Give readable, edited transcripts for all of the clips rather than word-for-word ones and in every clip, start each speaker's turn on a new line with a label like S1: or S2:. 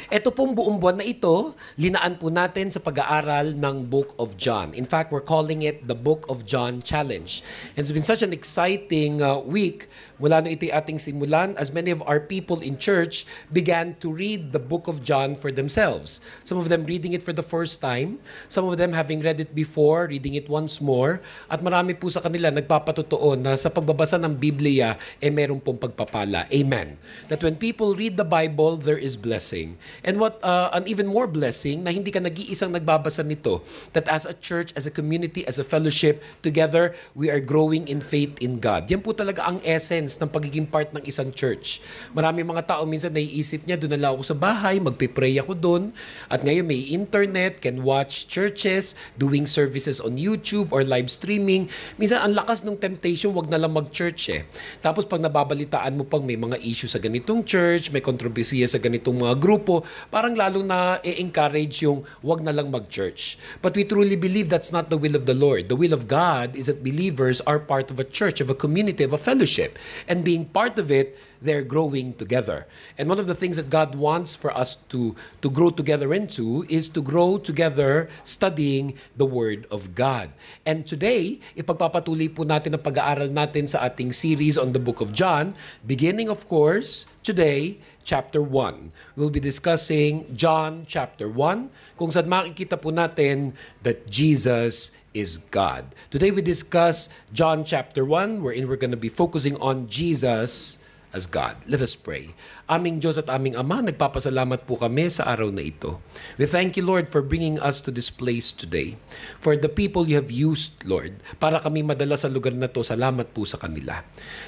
S1: Ito pong buong buwan na ito, linaan po natin sa pag-aaral ng Book of John. In fact, we're calling it the Book of John Challenge. And it's been such an exciting week mula no ito'y ating simulan as many of our people in church began to read the Book of John for themselves. Some of them reading it for the first time, some of them having read it before, reading it once more, at marami po sa kanila nagpapatotoo na sa pagbabasa ng Biblia, meron pong pagpapala. Amen. That when people read the Bible, there is blessing. And what an even more blessing na hindi ka nag-iisang nagbabasa nito, that as a church, as a community, as a fellowship, together, we are growing in faith in God. Yan po talaga ang essence ng pagiging part ng isang church. Marami mga tao minsan naiisip niya, doon na lang ako sa bahay, magpipray ako doon. At ngayon may internet, can watch churches, doing services on YouTube or live streaming. Minsan ang lakas ng temptation, wag na lang mag-church eh. Tapos pag nababalitaan mo pang may mga issue sa ganitong church, may kontrobersiya sa ganitong mga grupo, parang lalong na encourage yung wag na lang mag-church. But we truly believe that's not the will of the Lord. The will of God is that believers are part of a church, of a community, of a fellowship. And being part of it, they're growing together. And one of the things that God wants for us to grow together into is to grow together studying the Word of God. And today, ipagpapatuloy po natin ang pag-aaral natin sa ating series on the Book of John, beginning of course, today, chapter 1. We'll be discussing John chapter 1, kung saan makikita po natin that Jesus is God. Today we discuss John chapter 1, wherein we're going to be focusing on Jesus as God. Let us pray. Aming Diyos at aming Ama, nagpapasalamat po kami sa araw na ito. We thank you, Lord, for bringing us to this place today. For the people you have used, Lord, para kami madala sa lugar na to, salamat po sa kanila.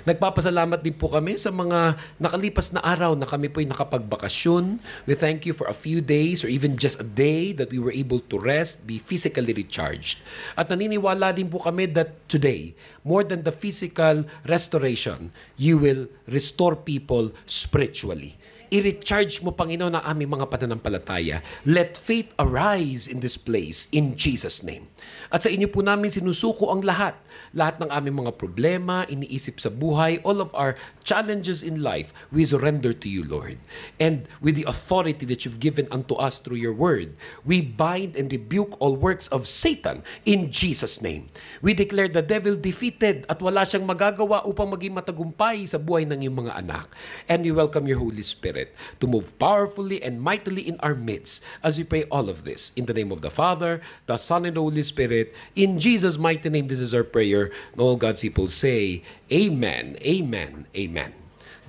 S1: Nagpapasalamat din po kami sa mga nakalipas na araw na kami po'y nakapagbakasyon. We thank you for a few days or even just a day that we were able to rest, be physically recharged. At naniniwala din po kami that today, more than the physical restoration, you will restore people spiritually. I-recharge mo, Panginoon, ang aming mga pananampalataya. Let faith arise in this place, in Jesus' name. At sa inyo po namin sinusuko ang lahat ng aming mga problema, iniisip sa buhay, all of our challenges in life, we surrender to you, Lord. And with the authority that you've given unto us through your word, we bind and rebuke all works of Satan in Jesus' name. We declare the devil defeated at wala siyang magagawa upang maging matagumpay sa buhay ng iyong mga anak. And we welcome your Holy Spirit to move powerfully and mightily in our midst as we pray all of this. In the name of the Father, the Son, and the Holy Spirit, in Jesus' mighty name, this is our prayer. And all God's people say, Amen, Amen, Amen.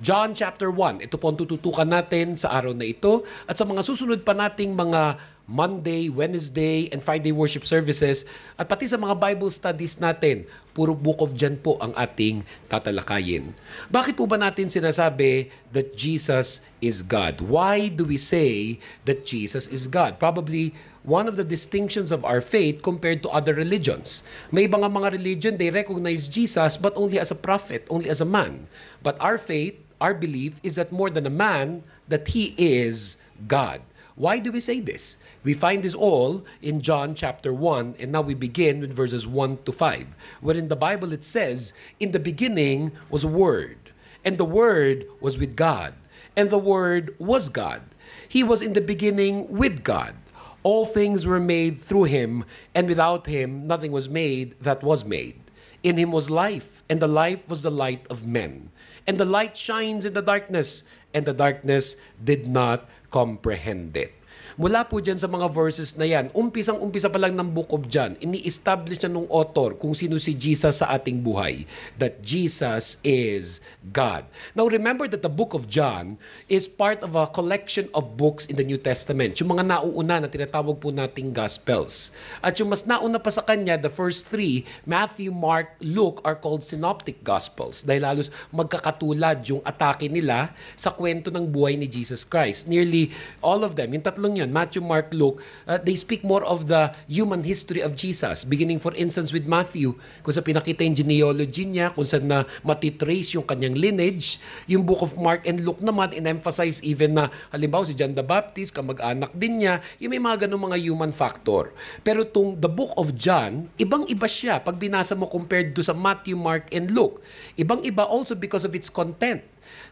S1: John chapter 1, ito po ang tututukan natin sa araw na ito at sa mga susunod pa nating mga Monday, Wednesday, and Friday worship services at pati sa mga Bible studies natin, puro Book of John po ang ating tatalakayin. Bakit po ba natin sinasabi that Jesus is God? Why do we say that Jesus is God? Probably one of the distinctions of our faith compared to other religions. May ibang mga religion, they recognize Jesus but only as a prophet, only as a man. But our faith, our belief is that more than a man, that He is God. Why do we say this? We find this all in John chapter 1, and now we begin with verses 1 to 5, wherein the Bible it says, in the beginning was a Word, and the Word was with God, and the Word was God. He was in the beginning with God. All things were made through Him, and without Him nothing was made that was made. In Him was life, and the life was the light of men. And the light shines in the darkness, and the darkness did not comprehend it. Mula po dyan sa mga verses na yan, umpisang-umpisa pa lang ng Book of John, ini-establish na nung author kung sino si Jesus sa ating buhay, that Jesus is God. Now remember that the Book of John is part of a collection of books in the New Testament, yung mga nauuna na tinatawag po nating Gospels. At yung mas nauna pa sa kanya, the first three, Matthew, Mark, Luke, are called Synoptic Gospels dahil halos magkakatulad yung atake nila sa kwento ng buhay ni Jesus Christ. Nearly all of them, yung tatlong yun, Matthew, Mark, Luke, they speak more of the human history of Jesus. Beginning for instance with Matthew, kung sa pinakita yung genealogy niya, kung saan na matitrace yung kanyang lineage. Yung Book of Mark and Luke naman, in-emphasize even na, halimbawa si John the Baptist, kamag-anak din niya, yung may mga ganung mga human factor. Pero the Book of John, ibang-iba siya pag binasa mo compared to sa Matthew, Mark, and Luke. Ibang-iba also because of its content.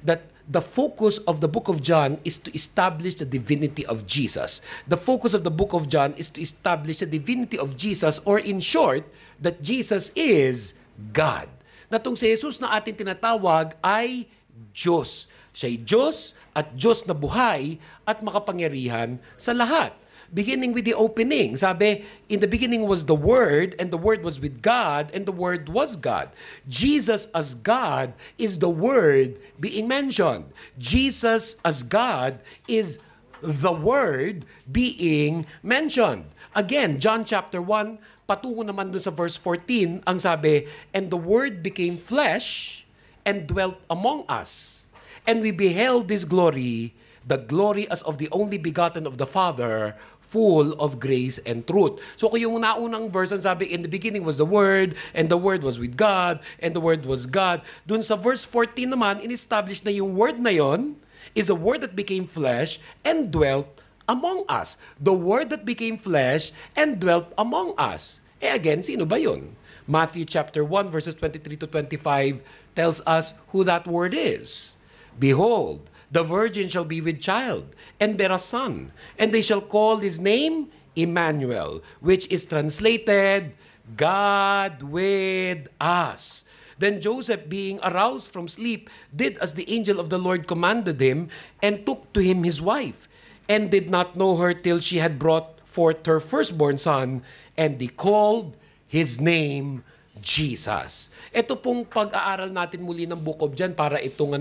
S1: that the focus of the book of John is to establish the divinity of Jesus. The focus of the book of John is to establish the divinity of Jesus, or in short, that Jesus is God. Na itong si Jesus na ating tinatawag ay Diyos. Siya'y Diyos at Diyos na buhay at makapangyarihan sa lahat. Beginning with the opening, sabi, in the beginning was the Word, and the Word was with God, and the Word was God. Jesus as God is the Word being mentioned. Jesus as God is the Word being mentioned. Again, John chapter 1, patungo naman dun sa verse 14, ang sabi, and the Word became flesh and dwelt among us. And we beheld His glory, the glory as of the only begotten of the Father, full of grace and truth. So kung yung naunang verse, ang sabi, in the beginning was the Word, and the Word was with God, and the Word was God. Dun sa verse 14 naman, in-establish na yung Word na yon is a Word that became flesh and dwelt among us. The Word that became flesh and dwelt among us. Again, sino ba yun? Matthew chapter 1 verses 23 to 25 tells us who that Word is. Behold, the virgin shall be with child, and bear a son, and they shall call his name Emmanuel, which is translated, God with us. Then Joseph, being aroused from sleep, did as the angel of the Lord commanded him, and took to him his wife, and did not know her till she had brought forth her firstborn son, and they called his name Jesus. Ito pong pag-aaral natin muli ng Book of John para itong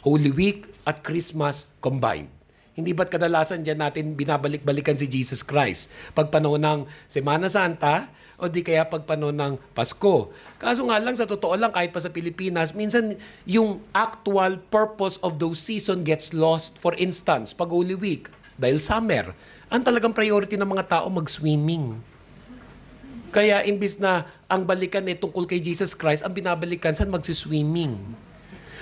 S1: Holy Week at Christmas combined. Hindi ba't kadalasan dyan natin binabalik-balikan si Jesus Christ? Pag panahon ng Semana Santa o di kaya pag panahon ng Pasko. Kaso nga lang, sa totoo lang, kahit pa sa Pilipinas, minsan yung actual purpose of those season gets lost. For instance, pag Holy Week, dahil summer, ang talagang priority ng mga tao mag-swimming. Kaya imbis na ang balikan tungkol kay Jesus Christ, ang binabalikan saan magsiswimming.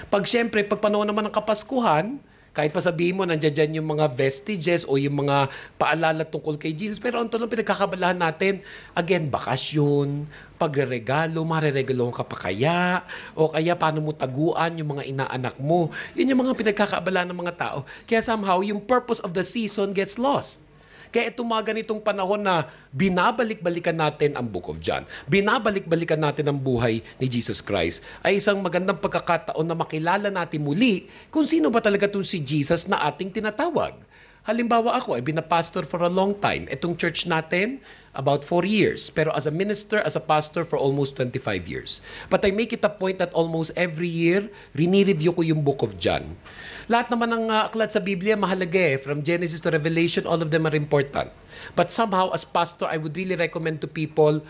S1: Pag siyempre, pag panahon naman ng Kapaskuhan, kahit pa sabihin mo, nandiyan dyan yung mga vestiges o yung mga paalala tungkol kay Jesus. Pero ang tulong pinagkakabalahan natin, again, bakasyon, pagregalo, mareregalo ka pa kaya, o kaya paano mo taguan yung mga inaanak mo. Yun yung mga pinagkakabalahan ng mga tao. Kaya somehow, yung purpose of the season gets lost. Kaya itong mga ganitong panahon na binabalik-balikan natin ang Book of John, binabalik-balikan natin ang buhay ni Jesus Christ, ay isang magandang pagkakataon na makilala natin muli kung sino ba talaga itong si Jesus na ating tinatawag. Halimbawa ako, I've been a pastor for a long time. Itong church natin, about 4 years. Pero as a minister, as a pastor for almost 25 years. But I make it a point that almost every year, rini-review ko yung Book of John. Lahat naman ng aklat sa Biblia, mahalaga eh. From Genesis to Revelation, all of them are important. But somehow, as pastor, I would really recommend to people,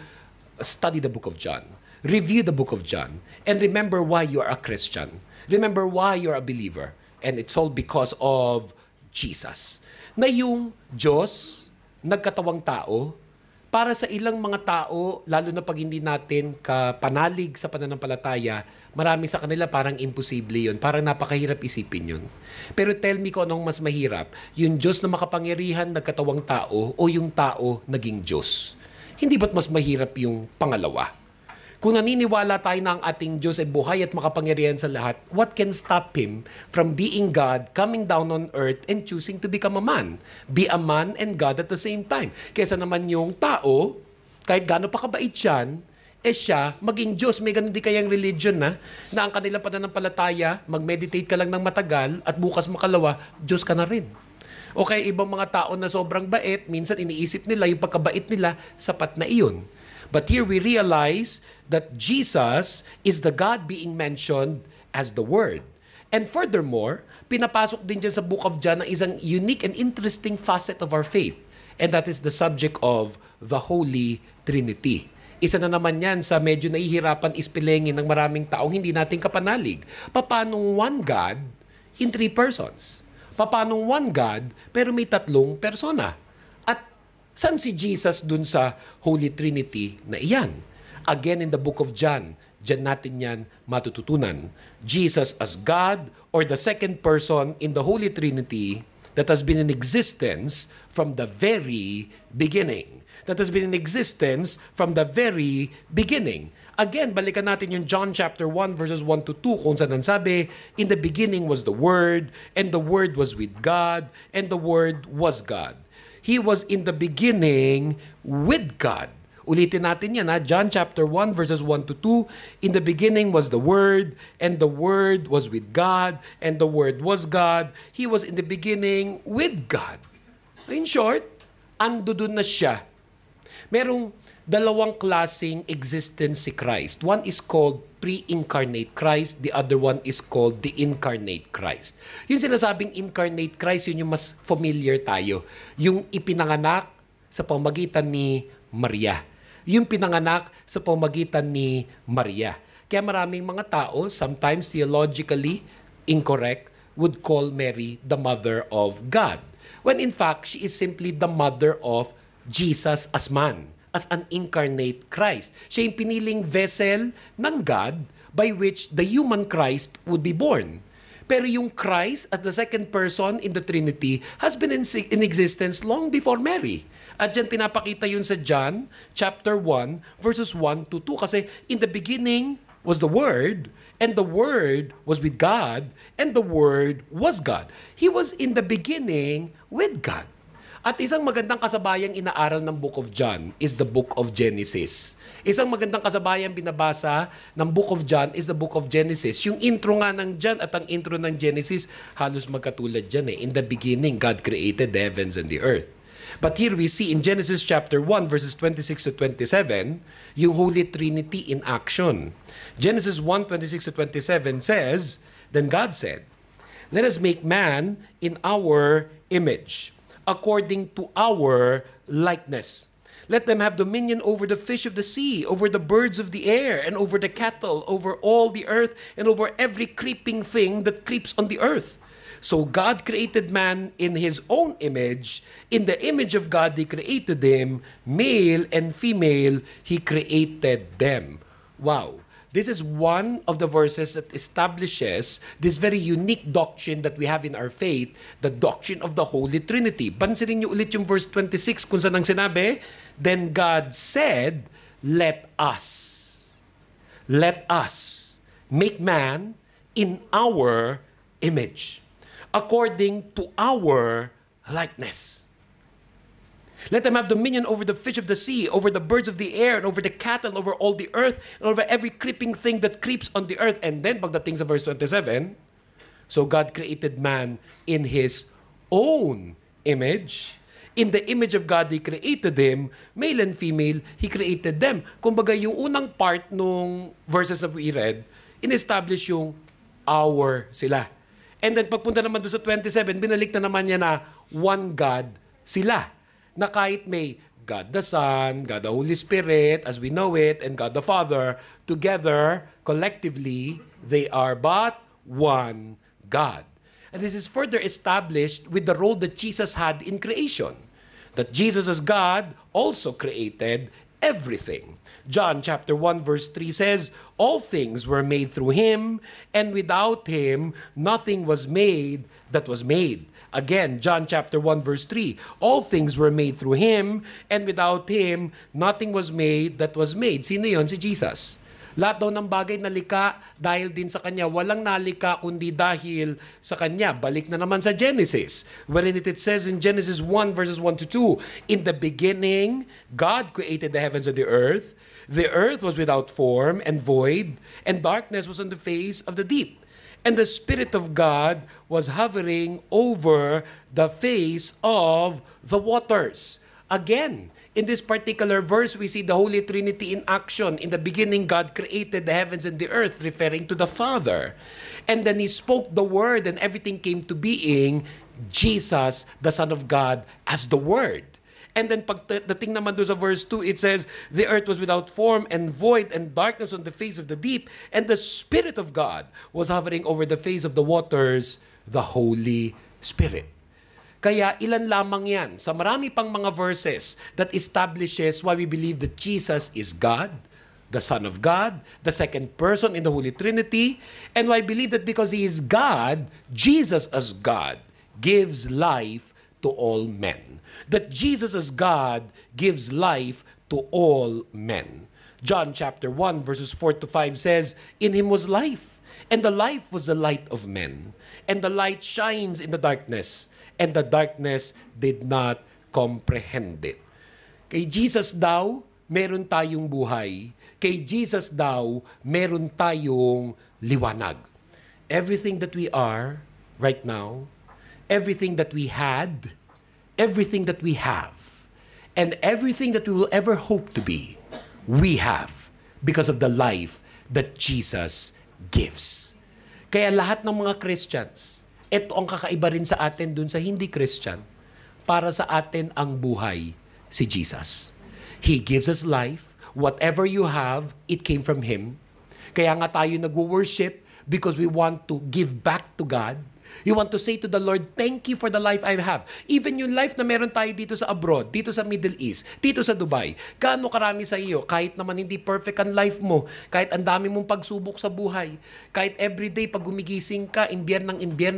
S1: study the Book of John. Review the Book of John. And remember why you are a Christian. Remember why you are a believer. And it's all because of Jesus. Na yung Diyos, nagkatawang tao, para sa ilang mga tao, lalo na pag hindi natin kapanalig sa pananampalataya, marami sa kanila parang imposible yun. Parang napakahirap isipin yun. Pero tell me ko anong mas mahirap, yung Diyos na makapangyarihan, nagkatawang tao, o yung tao naging Diyos. Hindi ba't mas mahirap yung pangalawa? Kung naniniwala tayo na ang ating Diyos ay buhay at makapangyarihan sa lahat, what can stop Him from being God, coming down on earth, and choosing to become a man? Be a man and God at the same time. Kesa naman yung tao, kahit gaano pa kabait yan, siya, maging Diyos. May ganun di kayang religion na ang kanilang pananampalataya, mag-meditate ka lang ng matagal, at bukas makalawa, Diyos ka na rin. O kaya ibang mga tao na sobrang bait, minsan iniisip nila, yung pagkabait nila, sapat na iyon. But here we realize that Jesus is the God being mentioned as the Word. And furthermore, pinapasok din dyan sa Book of John ang isang unique and interesting facet of our faith. And that is the subject of the Holy Trinity. Isa na naman yan sa medyo nahihirapan ispilengin ng maraming taong hindi natin kapanalig. Paano one God in 3 persons? Paano one God pero may 3 persona? At saan si Jesus dun sa Holy Trinity na iyan? Again, in the Book of John, dyan natin yan matututunan. Jesus as God or the second person in the Holy Trinity that has been in existence from the very beginning. that has been in existence from the very beginning. Again, balikan natin yung John chapter 1 verses 1 to 2 kung saan sabi, in the beginning was the Word, and the Word was with God, and the Word was God. He was in the beginning with God. Ulitin natin yan, ha? John chapter 1 verses 1 to 2, in the beginning was the Word, and the Word was with God, and the Word was God. He was in the beginning with God. In short, ando dun na siya. Merong dalawang klaseng existence si Christ. One is called pre-incarnate Christ, the other one is called the incarnate Christ. Yung sinasabing incarnate Christ, yun yung mas familiar tayo. Yung ipinanganak sa pamagitan ni Maria. Yung pinanganak sa pamagitan ni Maria. Kaya maraming mga tao, sometimes theologically incorrect, would call Mary the mother of God. When in fact, she is simply the mother of Jesus as man, as an incarnate Christ. Siya yung piniling vessel ng God by which the human Christ would be born. Pero yung Christ as the second person in the Trinity has been in existence long before Mary. At dyan pinapakita yun sa John chapter 1 verses 1 to 2 kasi in the beginning was the Word, and the Word was with God, and the Word was God. He was in the beginning with God. At isang magandang kasabayang inaaral ng Book of John is the Book of Genesis. Isang magandang kasabayang binabasa ng Book of John is the Book of Genesis. Yung intro nga ng John at ang intro ng Genesis, halos magkatulad dyan eh. In the beginning, God created the heavens and the earth. But here we see in Genesis chapter 1 verses 26 to 27, yung Holy Trinity in action. Genesis 1:26 to 27 says, then God said, let us make man in our image, according to our likeness. Let them have dominion over the fish of the sea, over the birds of the air, and over the cattle, over all the earth, and over every creeping thing that creeps on the earth. So God created man in His own image. In the image of God, He created them. Male and female, He created them. Wow. This is one of the verses that establishes this very unique doctrine that we have in our faith, the doctrine of the Holy Trinity. Pansinin niyo ulit yung verse 26 kung saan ang sinabi, then God said, let us make man in our image, according to our likeness. Let them have dominion over the fish of the sea, over the birds of the air, and over the cattle, over all the earth, and over every creeping thing that creeps on the earth. And then, pagdating sa verse 27, so God created man in His own image. In the image of God, He created them. Male and female, He created them. Kumbaga, yung unang part nung verses that we read, in-establish yung our sila. And then, pagpunta naman doon sa 27, binalik na naman niya na one God sila. Na kahit may God the Son, God the Holy Spirit, as we know it, and God the Father, together, collectively, they are but one God. And this is further established with the role that Jesus had in creation. That Jesus as God also created everything. John chapter 1 verse 3 says, all things were made through Him, and without Him, nothing was made that was made. Again, John chapter 1 verse 3, all things were made through Him, and without Him, nothing was made that was made. Sino yon? Si Jesus. Lahat daw ng bagay nalika dahil din sa Kanya. Walang nalika kundi dahil sa Kanya. Balik na naman sa Genesis, wherein it says in Genesis 1 verses 1 to 2, in the beginning, God created the heavens and the earth. The earth was without form and void, and darkness was on the face of the deep. And the Spirit of God was hovering over the face of the waters. Again, in this particular verse, we see the Holy Trinity in action. In the beginning, God created the heavens and the earth, referring to the Father. And then He spoke the Word, and everything came to being. Jesus, the Son of God, as the Word. And then pagdating naman doon sa verse 2, it says, the earth was without form and void, and darkness on the face of the deep, and the Spirit of God was hovering over the face of the waters, the Holy Spirit. Kaya ilan lamang yan sa marami pang mga verses that establishes why we believe that Jesus is God, the Son of God, the second person in the Holy Trinity, and why I believe that because He is God, Jesus as God gives life to all men. That Jesus as God gives life to all men. John chapter 1 verses 4 to 5 says, "In him was life, and the life was the light of men. And the light shines in the darkness, and the darkness did not comprehend it." Kay Jesus daw, meron tayong buhay. Kay Jesus daw, meron tayong liwanag. Everything that we are right now, everything that we had, everything that we have, and everything that we will ever hope to be, we have because of the life that Jesus gives. Kaya lahat ng mga Christians, ito ang kakaiba rin sa atin dun sa hindi Christian. Para sa atin ang buhay, si Jesus. He gives us life. Whatever you have, it came from Him. Kaya nga tayo nag-worship because we want to give back to God. You want to say to the Lord, thank you for the life I have. Even yung life na meron tayo dito sa abroad, dito sa Middle East, dito sa Dubai, gaano karami sa iyo, kahit naman hindi perfect ang life mo, kahit ang dami mong pagsubok sa buhay, kahit everyday pag gumigising ka, imbyer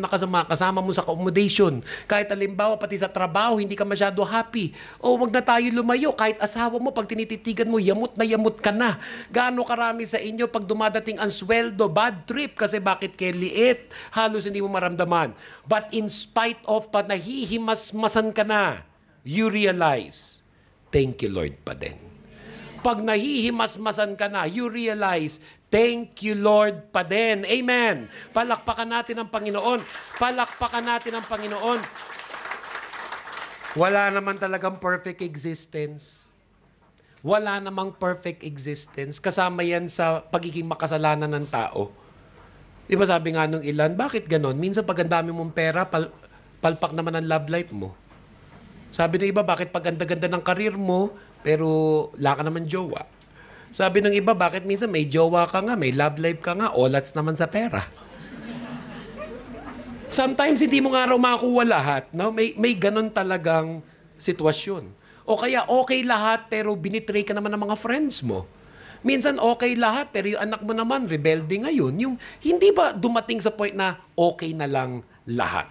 S1: ka sa mga kasama mo sa accommodation, kahit halimbawa pati sa trabaho, hindi ka masyado happy, o wag na tayo lumayo, kahit asawa mo, pag tinititigan mo, yamot na yamot ka na. Gaano karami sa inyo pag dumadating ang sweldo, bad trip, kasi bakit kaya liit, halos hindi mo maramdaman. But in spite of pa nahihimas-masan ka na, you realize, thank you Lord pa din. Pag nahihimas-masan ka na, you realize, thank you Lord pa din. Amen. Palakpakan natin ang Panginoon. Palakpakan natin ang Panginoon. Wala naman talagang perfect existence. Wala namang perfect existence. Kasama yan sa pagiging makasalanan ng tao. Di ba sabi nga nung ilan, bakit ganon? Minsan pag ang dami mong pera, palpak naman ang love life mo. Sabi ng iba, bakit pag ganda-ganda ng karir mo, pero wala ka naman jowa? Sabi ng iba, bakit minsan may jowa ka nga, may love life ka nga, olats naman sa pera. Sometimes hindi mo nga raw makakuha lahat. No? May ganon talagang sitwasyon. O kaya okay lahat, pero binitray ka naman ng mga friends mo. Minsan okay lahat, pero yung anak mo naman, rebelde ngayon. Yung hindi ba dumating sa point na okay na lang lahat?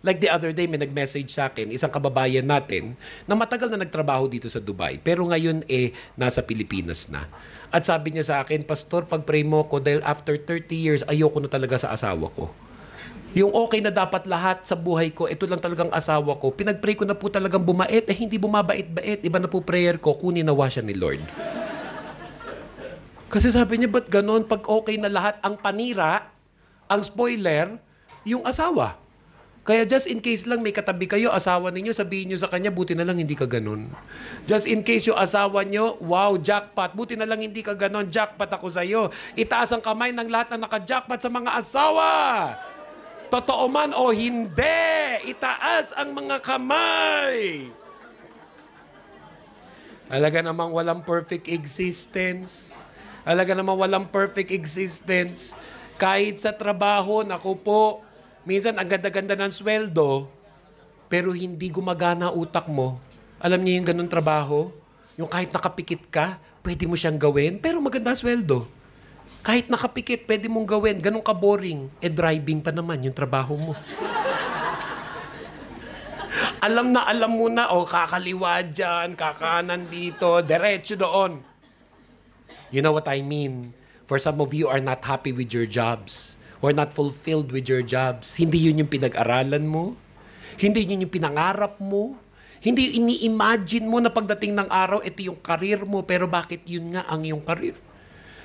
S1: Like the other day, may nag-message sa akin, isang kababayan natin, na matagal na nagtrabaho dito sa Dubai, pero ngayon nasa Pilipinas na. At sabi niya sa akin, Pastor, pag-pray mo ko dahil after 30 years, ayoko na talaga sa asawa ko. Yung okay na dapat lahat sa buhay ko, ito lang talagang asawa ko. Pinag-pray ko na po talagang bumait, hindi bumabait-bait. Iba na po prayer ko, kunin nawa siya ni Lord. Kasi sabi niya, ba't ganon? Pag okay na lahat, ang panira, ang spoiler, yung asawa. Kaya just in case lang may katabi kayo, asawa ninyo, sabihin nyo sa kanya, buti na lang hindi ka ganon. Just in case yung asawa nyo, wow, jackpot, buti na lang hindi ka ganon, jackpot ako sa'yo. Itaas ang kamay ng lahat na naka-jackpot sa mga asawa. Totoo man o hindi, itaas ang mga kamay. Alaga namang walang perfect existence. Alaga naman walang perfect existence. Kahit sa trabaho, naku po, minsan ang ganda-ganda ng sweldo, pero hindi gumagana utak mo. Alam niyo yung ganun trabaho? Yung kahit nakapikit ka, pwede mo siyang gawin, pero maganda sweldo. Kahit nakapikit, pwede mong gawin. Ganun ka boring. Driving pa naman yung trabaho mo. Alam mo na, kakaliwa dyan, kakanan dito, diretso doon. You know what I mean? For some of you are not happy with your jobs. Or not fulfilled with your jobs. Hindi yun yung pinag-aralan mo. Hindi yun yung pinangarap mo. Hindi ini-imagine mo na pagdating ng araw, ito yung career mo, pero bakit yun nga ang iyong career?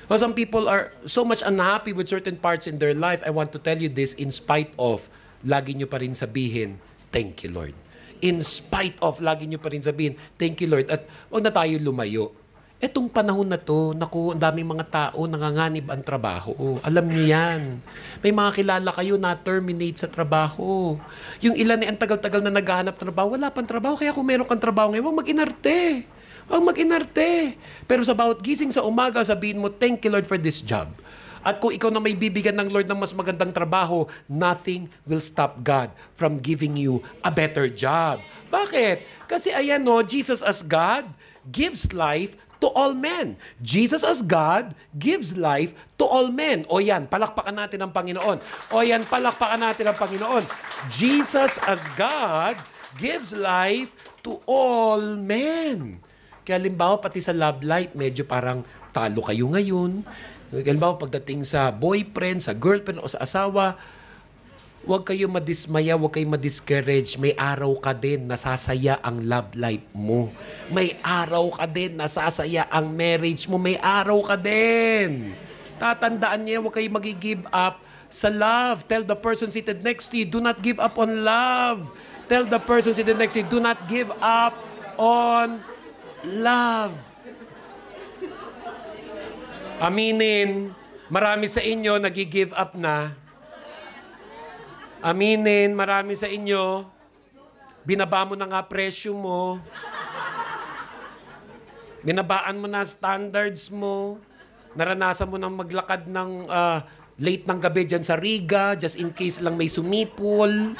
S1: Well, some people are so much unhappy with certain parts in their life. I want to tell you this in spite of, lagi nyo pa rin sabihin, thank you, Lord. In spite of, lagi nyo pa rin sabihin, thank you, Lord. At huwag na tayo lumayo. Etong panahon na to, naku, ang daming mga tao nanganganib ang trabaho. Alam niyo yan. May mga kilala kayo na terminate sa trabaho. Yung ilan ang tagal-tagal na naghahanap ng trabaho, wala pang trabaho. Kaya kung meron kang trabaho ngayon, huwag mag-inarte. Huwag mag-inarte. Pero sa bawat gising sa umaga, sabihin mo, thank you Lord for this job. At kung ikaw na may bibigyan ng Lord ng mas magandang trabaho, nothing will stop God from giving you a better job. Bakit? Kasi ayan no, Jesus as God gives life to all men. Jesus as God gives life to all men. O yan, palakpakan natin ang Panginoon. O yan, palakpakan natin ang Panginoon. Jesus as God gives life to all men. Kaya halimbawa, pati sa love life, medyo parang talo kayo ngayon. Halimbawa, pagdating sa boyfriend, sa girlfriend, o sa asawa, huwag kayo madismaya, huwag kayo madiscourage. May araw ka din nasasaya ang love life mo. May araw ka din nasasaya ang marriage mo. May araw ka din. Tatandaan niya, huwag kayo mag-give up sa love. Tell the person seated next to you, do not give up on love. Tell the person seated next to you, do not give up on love. Aminin, marami sa inyo nag-give up na. Aminin, marami sa inyo, binaba mo na nga presyo mo. Binabaan mo na standards mo. Naranasan mo nang maglakad ng late ng gabi dyan sa Riga, just in case lang may sumipol.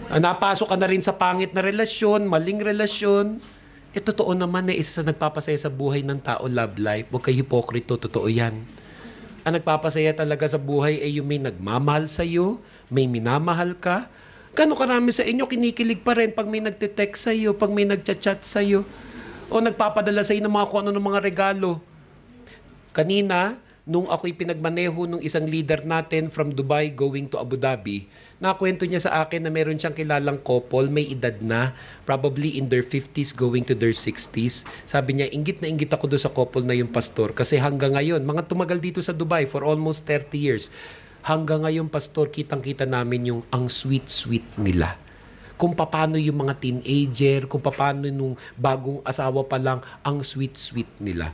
S1: Napasok ka na rin sa pangit na relasyon, maling relasyon. Totoo naman na isa sa nagpapasaya sa buhay ng tao, love life. Huwag kayo hipokrito, totoo yan. Ang nagpapasaya talaga sa buhay ay yung may nagmamahal sa'yo, may minamahal ka. Gano'ng karami sa inyo kinikilig pa rin pag may nagte-text sa'yo, pag may nagchat-chat sa'yo, o nagpapadala sa'yo ng mga kung ano ng mga regalo. Kanina, nung ako'y pinagmaneho nung isang leader natin from Dubai going to Abu Dhabi, nakwento niya sa akin na meron siyang kilalang couple, may edad na, probably in their 50s going to their 60s. Sabi niya, inggit na inggit ako doon sa couple na yung pastor kasi hanggang ngayon, mga tumagal dito sa Dubai for almost 30 years, hanggang ngayon, pastor, kitang-kita namin yung ang sweet-sweet nila. Kung paano yung mga teenager, kung paano nung bagong asawa pa lang, ang sweet-sweet nila.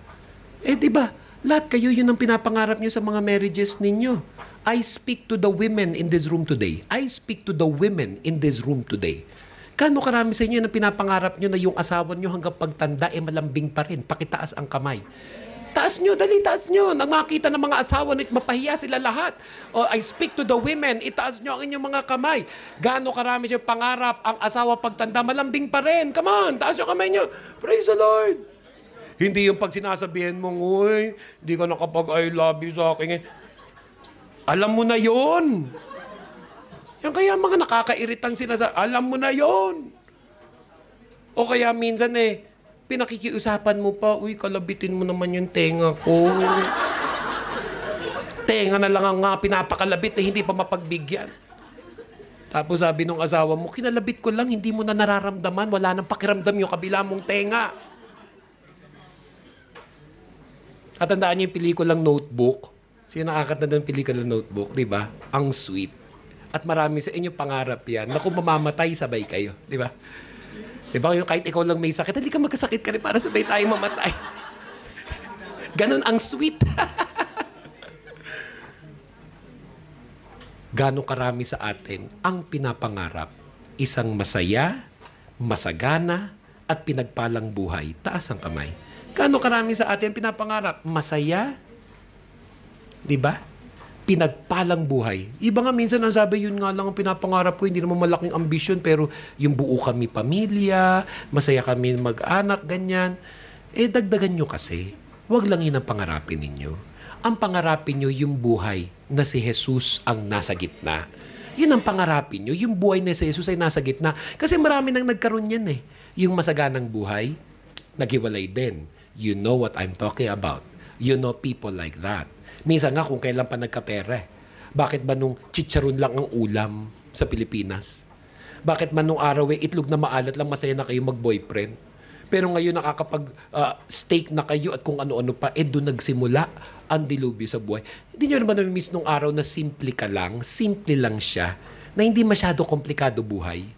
S1: Diba? Lahat kayo yun ang pinapangarap nyo sa mga marriages ninyo. I speak to the women in this room today. I speak to the women in this room today. Kano karami sa inyo na pinapangarap nyo na yung asawa nyo hanggang pagtanda malambing pa rin, pakitaas ang kamay. Taas nyo, dali, taas nyo. Nang makita ng mga asawa nyo, mapahiya sila lahat. O I speak to the women, itaas nyo ang inyong mga kamay. Gaano karami siya pangarap ang asawa pagtanda, malambing pa rin. Come on, taas nyo kamay nyo. Praise the Lord. Hindi yung pag sinasabihin mong, uy, hindi ka nakapag-I love you sa akin. Alam mo na yon. Yan kaya mga nakakairitang sinasabi, alam mo na yon. O kaya minsan pinakikiusapan mo pa, uy, kalabitin mo naman yung tenga ko. Tenga na lang ang pinapakalabit hindi pa mapagbigyan. Tapos sabi nung asawa mo, kinalabit ko lang, hindi mo na nararamdaman, wala nang pakiramdam yung kabila mong tenga. Tatandaan niyo yung pelikulang Notebook? Sino nakakatanda ng pelikulang Notebook, di ba? Ang sweet. At marami sa inyo pangarap yan na kung mamamatay, sabay kayo, di ba? Di ba? Yung kahit ikaw lang may sakit, hindi ka magkasakit ka rin para sabay tayong mamatay. Ganon ang sweet. Ganon karami sa atin ang pinapangarap. Isang masaya, masagana, at pinagpalang buhay. Taas ang kamay. Gaano karami sa atin pinapangarap? Masaya? Diba? Pinagpalang buhay. Iba nga minsan ang sabi, yun nga lang ang pinapangarap ko, hindi naman malaking ambisyon, pero yung buo kami pamilya, masaya kami mag-anak, ganyan. Dagdagan nyo kasi. Huwag lang yun ang pangarapin ninyo. Ang pangarapin nyo yung buhay na si Jesus ang nasa gitna. Yun ang pangarapin nyo, yung buhay na si Jesus ay nasa gitna. Kasi marami nang nagkaroon yan Yung masaganang buhay, naghiwalay din. You know what I'm talking about. You know people like that. Minsan nga kung kailan pa nagkapera. Bakit ba nung chicharon lang ang ulam sa Pilipinas? Bakit ba nung araw itlog na maalat lang masaya na kayo mag-boyfriend? Pero ngayon nakakapag-steak na kayo at kung ano-ano pa, doon nagsimula ang dilubyo sa buhay. Hindi nyo naman nami-miss nung araw na simple ka lang, simple lang siya, na hindi masyado komplikado buhay.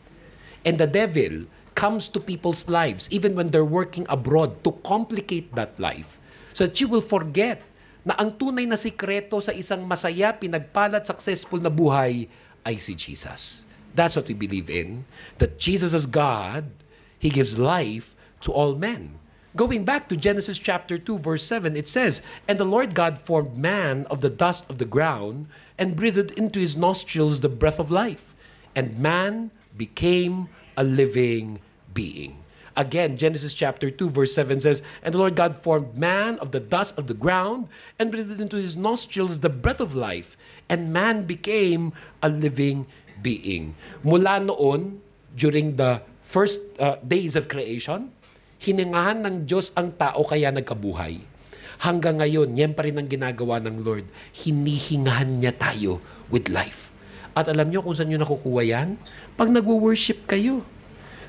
S1: And the devil comes to people's lives, even when they're working abroad, to complicate that life. So that you will forget na ang tunay na sikreto sa isang masaya, pinagpalat, successful na buhay ay si Jesus. That's what we believe in. That Jesus is God, He gives life to all men. Going back to Genesis chapter 2, verse 7, it says, "And the Lord God formed man of the dust of the ground, and breathed into his nostrils the breath of life. And man became a living being." Again, Genesis chapter 2 verse 7 says, "And the Lord God formed man of the dust of the ground and breathed into his nostrils the breath of life, and man became a living being." Mula noon, during the first days of creation, hiningahan ng Diyos ang tao kaya nagkabuhay. Hanggang ngayon, yan pa rin ang ginagawa ng Lord. Hinihingahan niya tayo with life. At alam niyo kung saan niyo nakukuha yan? Pag nag-worship kayo.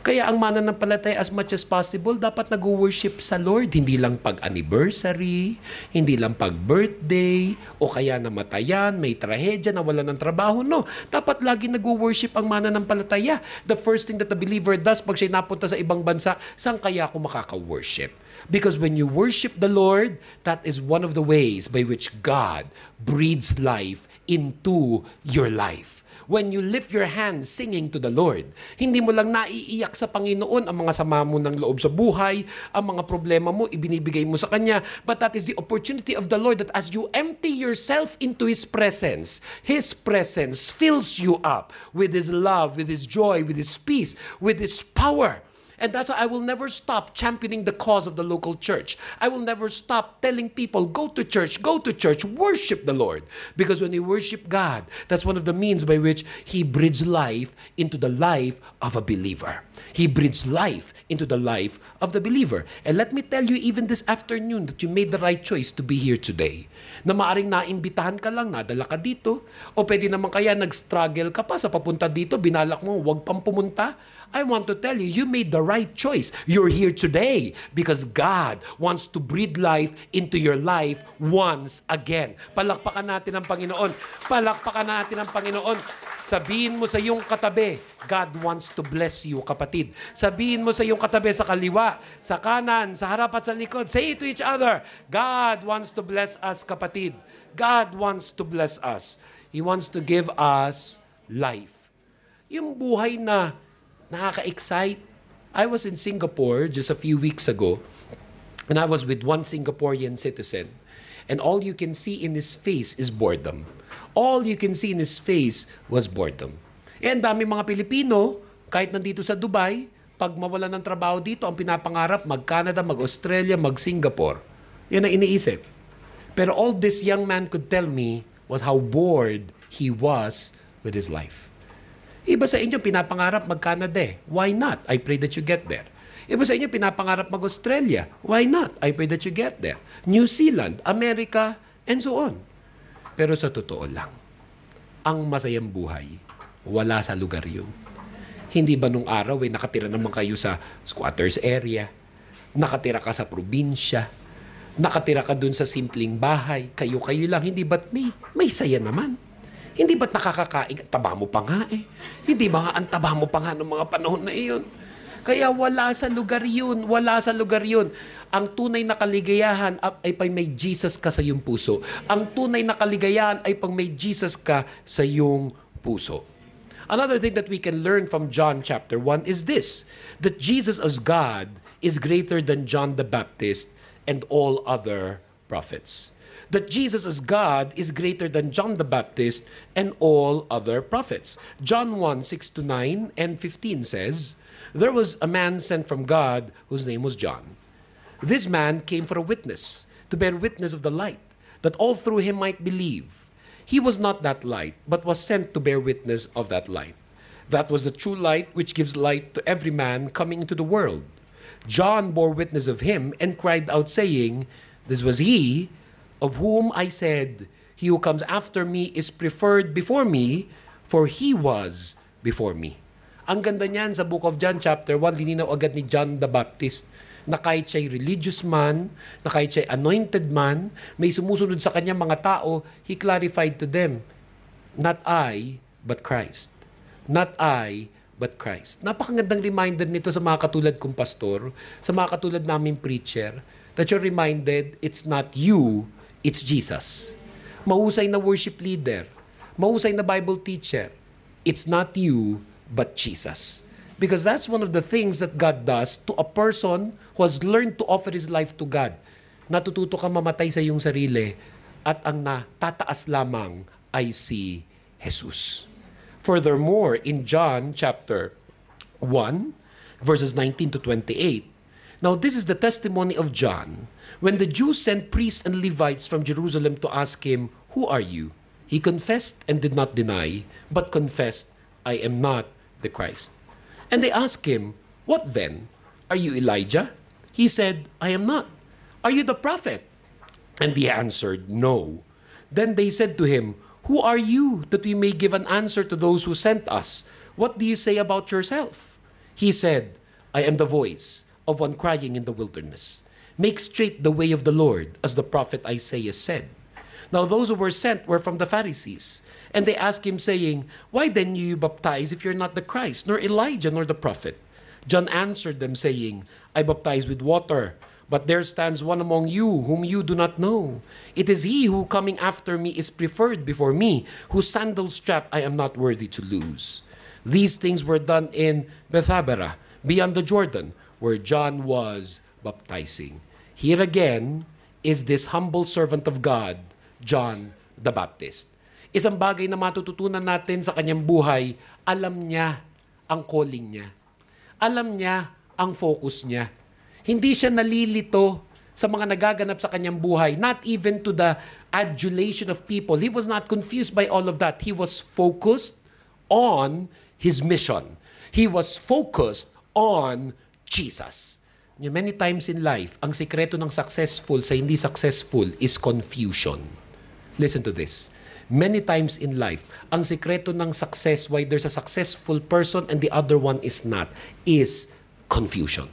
S1: Kaya ang mananampalataya as much as possible, dapat nag-worship sa Lord. Hindi lang pag-anniversary, hindi lang pag-birthday, o kaya namatayan, may trahedya, nawala ng trabaho. No, dapat lagi nag-worship ang mananampalataya. The first thing that the believer does pag siya napunta sa ibang bansa, saan kaya ako makaka-worship? Because when you worship the Lord, that is one of the ways by which God breathes life into your life. When you lift your hands singing to the Lord, hindi mo lang naiiyak sa Panginoon ang mga sama mo ng loob sa buhay, ang mga problema mo, ibinibigay mo sa Kanya. But that is the opportunity of the Lord that as you empty yourself into His presence fills you up with His love, with His joy, with His peace, with His power. And that's why I will never stop championing the cause of the local church. I will never stop telling people, go to church, worship the Lord. Because when you worship God, that's one of the means by which He breathes life into the life of a believer. He breathes life into the life of the believer. And let me tell you, even this afternoon, that you made the right choice to be here today. Na maaring naimbitahan ka lang, nadala ka dito. O pwede naman kaya nag-struggle ka pa sa papunta dito, binalak mo, wag pang pumunta. I want to tell you, you made the right choice. You're here today because God wants to breathe life into your life once again. Palakpakan natin ang Panginoon. Palakpakan natin ang Panginoon. Sabihin mo sa iyong katabi, God wants to bless you, kapatid. Sabihin mo sa iyong katabi sa kaliwa, sa kanan, sa harap at sa likod. Say it to each other, God wants to bless us, kapatid. God wants to bless us. He wants to give us life. Yung buhay na nakaka-excite. I was in Singapore just a few weeks ago, and I was with one Singaporean citizen, and all you can see in his face is boredom. All you can see in his face was boredom. And dami mga Pilipino, kahit nandito sa Dubai, pag mawala ng trabaho dito, ang pinapangarap, mag-Canada, mag-Australia, mag-Singapore. Yan ang iniisip. Pero all this young man could tell me was how bored he was with his life. Iba sa inyo, pinapangarap mag-Canada eh. Why not? I pray that you get there. Iba sa inyo, pinapangarap mag-Australia. Why not? I pray that you get there. New Zealand, America, and so on. Pero sa totoo lang, ang masayang buhay, wala sa lugar yun. Hindi ba nung araw, nakatira naman kayo sa squatters area, nakatira ka sa probinsya, nakatira ka dun sa simpleng bahay, kayo-kayo lang, hindi ba't may saya naman? Hindi ba't nakakakain? Taba mo pa nga eh. Hindi ba nga ang taba mo pa nga ng mga panahon na iyon? Kaya wala sa lugar yun. Wala sa lugar yun. Ang tunay na kaligayahan ay pag may Jesus ka sa iyong puso. Ang tunay na kaligayahan ay pag may Jesus ka sa iyong puso. Another thing that we can learn from John chapter 1 is this, that Jesus as God is greater than John the Baptist and all other prophets. That Jesus as God is greater than John the Baptist and all other prophets. John 1:6-9 and 15 says, "There was a man sent from God whose name was John. This man came for a witness, to bear witness of the light, that all through him might believe. He was not that light, but was sent to bear witness of that light. That was the true light which gives light to every man coming into the world. John bore witness of him and cried out, saying, This was he of whom I said, He who comes after me is preferred before me, for he was before me." Ang ganda niyan sa Book of John chapter 1, lininaw agad ni John the Baptist na kahit siya'y religious man, na kahit siya'y anointed man, may sumusunod sa kanya mga tao, he clarified to them, not I, but Christ. Not I, but Christ. Napakagandang reminder nito sa mga katulad kong pastor, sa mga katulad naming preacher, that you're reminded it's not you, it's Jesus. Mahusay na worship leader, mahusay na Bible teacher, it's not you, but Jesus. Because that's one of the things that God does to a person who has learned to offer his life to God. Natututo ka mamatay sa iyong sarili at ang natataas lamang ay si Jesus. Furthermore, in John chapter 1, verses 19 to 28. Now, this is the testimony of John. When the Jews sent priests and Levites from Jerusalem to ask him, "Who are you?" He confessed and did not deny, but confessed, "I am not the Christ." And they asked him, "What then? Are you Elijah?" He said, "I am not." "Are you the prophet?" And he answered, "No." Then they said to him, "Who are you, that we may give an answer to those who sent us? What do you say about yourself?" He said, "I am the voice of one crying in the wilderness. Make straight the way of the Lord, as the prophet Isaiah said." Now those who were sent were from the Pharisees. And they asked him, saying, "Why then you baptize if you're not the Christ, nor Elijah, nor the prophet?" John answered them, saying, "I baptize with water, but there stands one among you whom you do not know. It is he who coming after me is preferred before me, whose sandal strap I am not worthy to loose." These things were done in Bethabara, beyond the Jordan, where John was baptizing. Here again is this humble servant of God, John the Baptist. Isang bagay na matututunan natin sa kanyang buhay, alam niya ang calling niya. Alam niya ang focus niya. Hindi siya nalilito sa mga nagaganap sa kanyang buhay, not even to the adulation of people. He was not confused by all of that. He was focused on his mission. He was focused on Jesus. Many times in life, ang sikreto ng successful sa hindi successful is confusion. Listen to this. Many times in life, ang sikreto ng success, why there's a successful person and the other one is not, is confusion.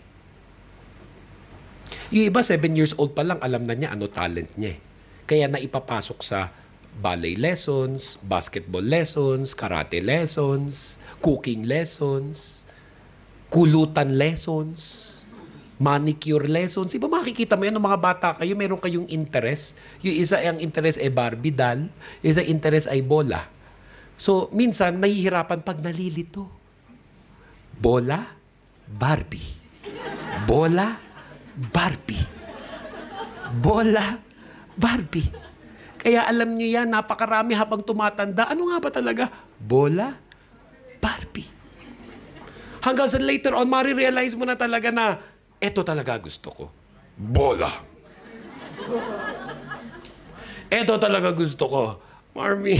S1: Yung iba, 7 years old pa lang, alam na niya ano talent niya. Kaya naipapasok sa ballet lessons, basketball lessons, karate lessons, cooking lessons, kulutan lessons, manicure lessons. Iba makikita mo yan, ng mga bata kayo, meron kayong interest. Yung isa ang interest ay Barbie doll, isa interest ay bola. So, minsan, nahihirapan pag nalilito. Bola, Barbie. Bola, Barbie. Bola, Barbie. Kaya alam niyo yan, napakarami habang tumatanda. Ano nga ba talaga? Bola, Barbie. Hanggang sa later on, marirealize mo na talaga na eto talaga gusto ko. Bola. Eto talaga gusto ko. Marmy.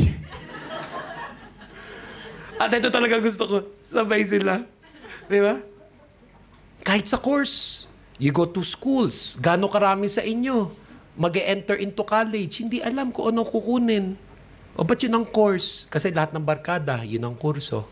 S1: At ito talaga gusto ko. Sabay sila. Di ba? Kahit sa course. You go to schools. Gano'ng karami sa inyo? Mag-enter into college. Hindi alam kung ano kukunin. O ba't yun ang course? Kasi lahat ng barkada, yun ang kurso.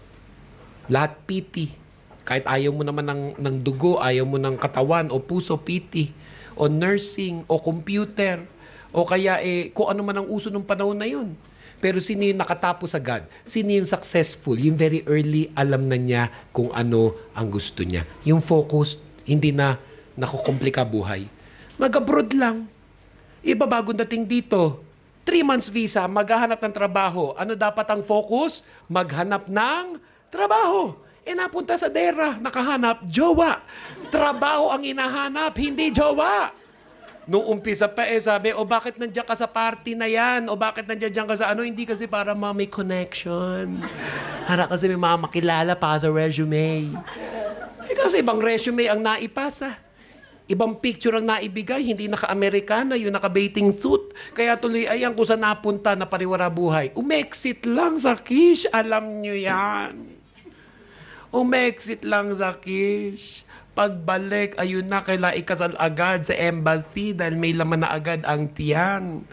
S1: Lahat PT. Kahit ayaw mo naman ng dugo, ayaw mo ng katawan o puso, PT, o nursing, o computer, o kaya kung ano man ang uso ng panahon na yun. Pero sino yung nakatapos agad? Sino yung successful? Yung very early, alam na niya kung ano ang gusto niya. Yung focus, hindi na nakukomplika buhay. Mag-abroad lang. Iba bagong dating dito. 3 months visa, maghahanap ng trabaho. Ano dapat ang focus? Maghanap ng trabaho. Napunta sa dera, nakahanap, jowa. Trabaho ang hinahanap, hindi jowa. Nung umpisa pa sabi, o bakit nandiyan ka sa party na yan? O bakit nandiyan ka sa ano? Hindi kasi para may connection. Para kasi may mga makilala pa sa resume. Kasi ibang resume ang naipasa. Ibang picture ang naibigay, hindi naka-Amerikana, yung naka-bathing suit. Kaya tuloy, ayan, kung saan napunta na pariwara buhay. Umexit lang sa Kish, alam nyo yan. Umexit lang sa Kish. Pagbalik, ayun na, kaila ikasal agad sa embassy dahil may laman na agad ang tiyan.